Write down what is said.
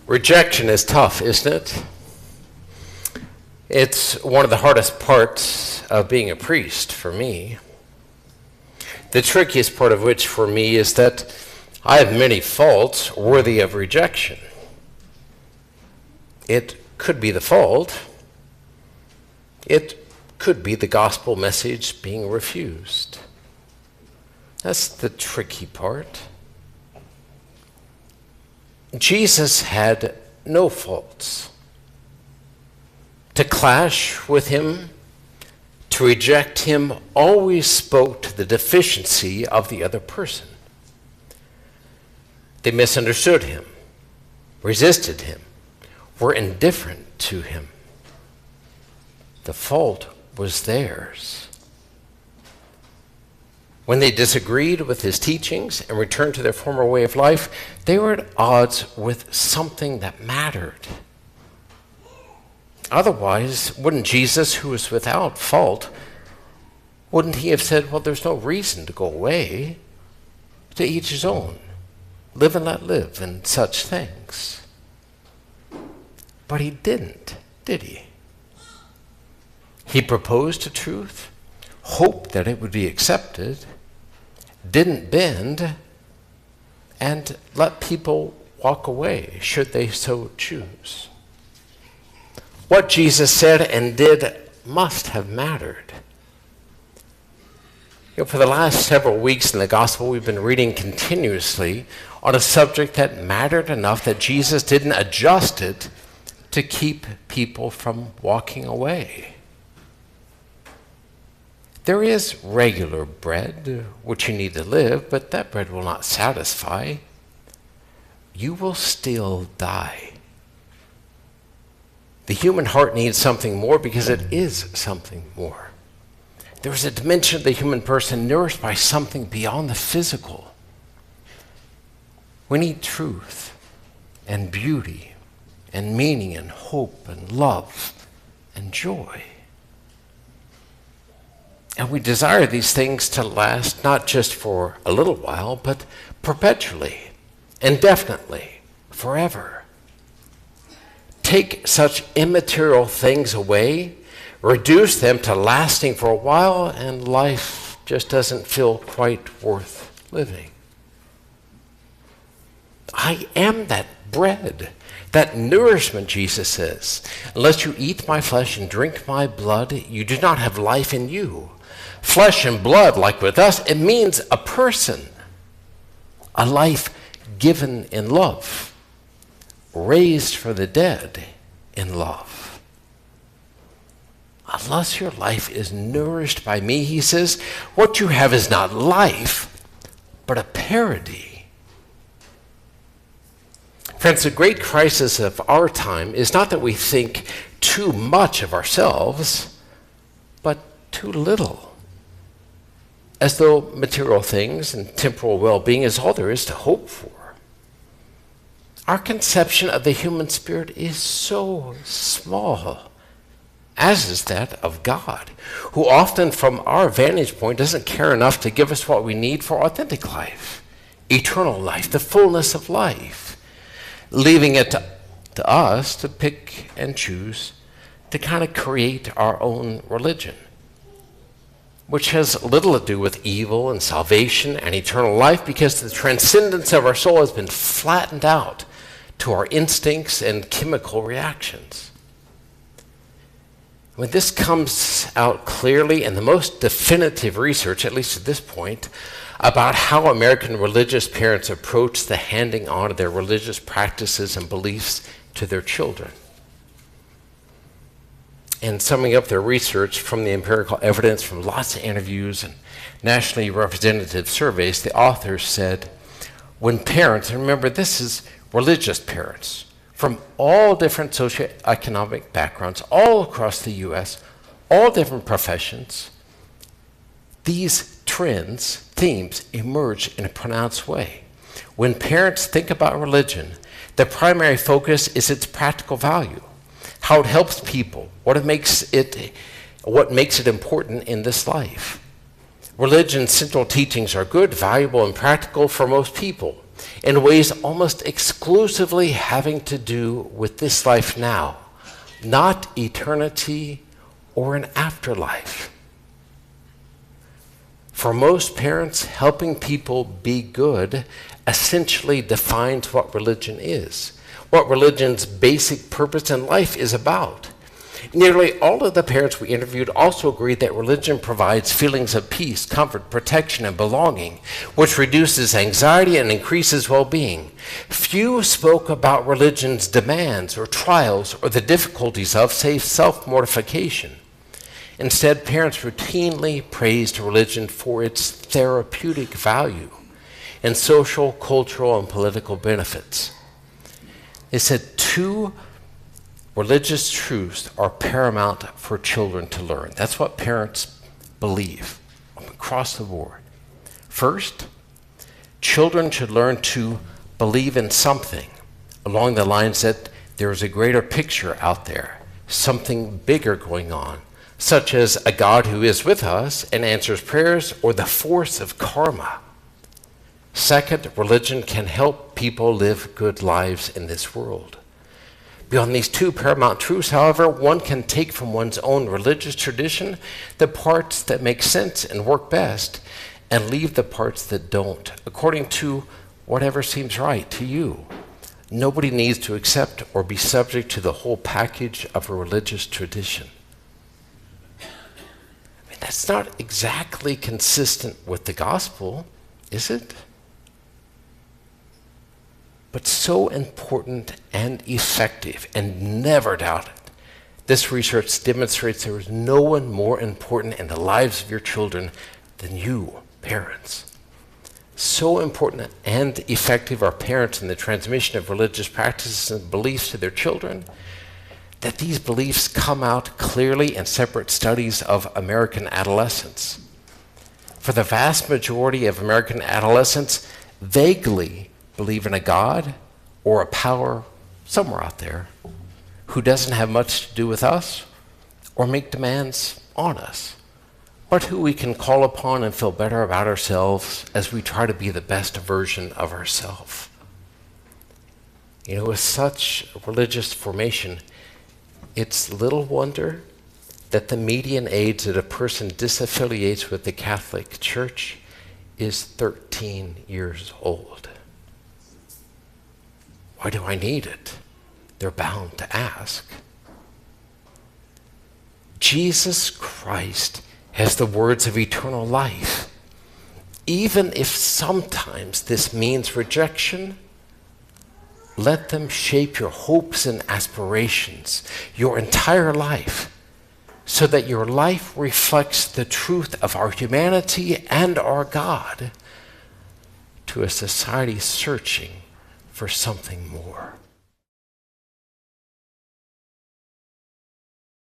Rejection is tough, isn't it? It's one of the hardest parts of being a priest for me. The trickiest part of which for me is that I have many faults worthy of rejection. It could be the fault. It could be the gospel message being refused. That's the tricky part. Jesus had no faults. To clash with him, to reject him, always spoke to the deficiency of the other person. They misunderstood him, resisted him, were indifferent to him. The fault was theirs. When they disagreed with his teachings and returned to their former way of life, they were at odds with something that mattered. Otherwise, wouldn't Jesus, who was without fault, wouldn't he have said, well, there's no reason to go away, to each his own, live and let live, and such things. But he didn't, did he? He proposed a truth, hoped that it would be accepted, didn't bend, and let people walk away should they so choose. What Jesus said and did must have mattered. For the last several weeks in the gospel, we've been reading continuously on a subject that mattered enough that Jesus didn't adjust it to keep people from walking away. There is regular bread, which you need to live, but that bread will not satisfy. You will still die. The human heart needs something more because it is something more. There is a dimension of the human person nourished by something beyond the physical. We need truth and beauty and meaning and hope and love and joy. And we desire these things to last not just for a little while, but perpetually, indefinitely, forever. Take such immaterial things away, reduce them to lasting for a while, and life just doesn't feel quite worth living. I am that bread, that nourishment, Jesus says. Unless you eat my flesh and drink my blood, you do not have life in you. Flesh and blood, like with us, it means a person, a life given in love, raised for the dead in love. Unless your life is nourished by me, he says, what you have is not life, but a parody. Friends, the great crisis of our time is not that we think too much of ourselves, but too little. As though material things and temporal well-being is all there is to hope for. Our conception of the human spirit is so small, as is that of God, who often from our vantage point doesn't care enough to give us what we need for authentic life, eternal life, the fullness of life, leaving it to us to pick and choose to kind of create our own religion, which has little to do with evil and salvation and eternal life because the transcendence of our soul has been flattened out to our instincts and chemical reactions. When this comes out clearly in the most definitive research, at least at this point, about how American religious parents approach the handing on of their religious practices and beliefs to their children. And summing up their research from the empirical evidence from lots of interviews and nationally representative surveys, the authors said, when parents, and remember this is religious parents, from all different socioeconomic backgrounds, all across the U.S., all different professions, these trends, themes emerge in a pronounced way. When parents think about religion, the primary focus is its practical value, how it helps people, what makes it important in this life. Religion's central teachings are good, valuable, and practical for most people. in ways almost exclusively having to do with this life now, not eternity or an afterlife. For most parents, helping people be good essentially defines what religion is, what religion's basic purpose in life is about. Nearly all of the parents we interviewed also agreed that religion provides feelings of peace, comfort, protection, and belonging, which reduces anxiety and increases well-being. Few spoke about religion's demands or trials or the difficulties of, say, self-mortification. Instead, parents routinely praised religion for its therapeutic value and social, cultural, and political benefits. They said two religious truths are paramount for children to learn. That's what parents believe across the board. First, children should learn to believe in something along the lines that there is a greater picture out there, something bigger going on, such as a God who is with us and answers prayers, or the force of karma. Second, religion can help people live good lives in this world. Beyond these two paramount truths, however, one can take from one's own religious tradition the parts that make sense and work best, and leave the parts that don't, according to whatever seems right to you. Nobody needs to accept or be subject to the whole package of a religious tradition. I mean, that's not exactly consistent with the gospel, is it? But so important and effective, and never doubted. This research demonstrates there is no one more important in the lives of your children than you, parents. So important and effective are parents in the transmission of religious practices and beliefs to their children that these beliefs come out clearly in separate studies of American adolescents. For the vast majority of American adolescents, vaguely believe in a God or a power somewhere out there who doesn't have much to do with us or make demands on us, but who we can call upon and feel better about ourselves as we try to be the best version of ourselves. You know, with such religious formation, it's little wonder that the median age that a person disaffiliates with the Catholic Church is 13 years old. Why do I need it? They're bound to ask. Jesus Christ has the words of eternal life. Even if sometimes this means rejection, let them shape your hopes and aspirations, your entire life, so that your life reflects the truth of our humanity and our God to a society searching for something more.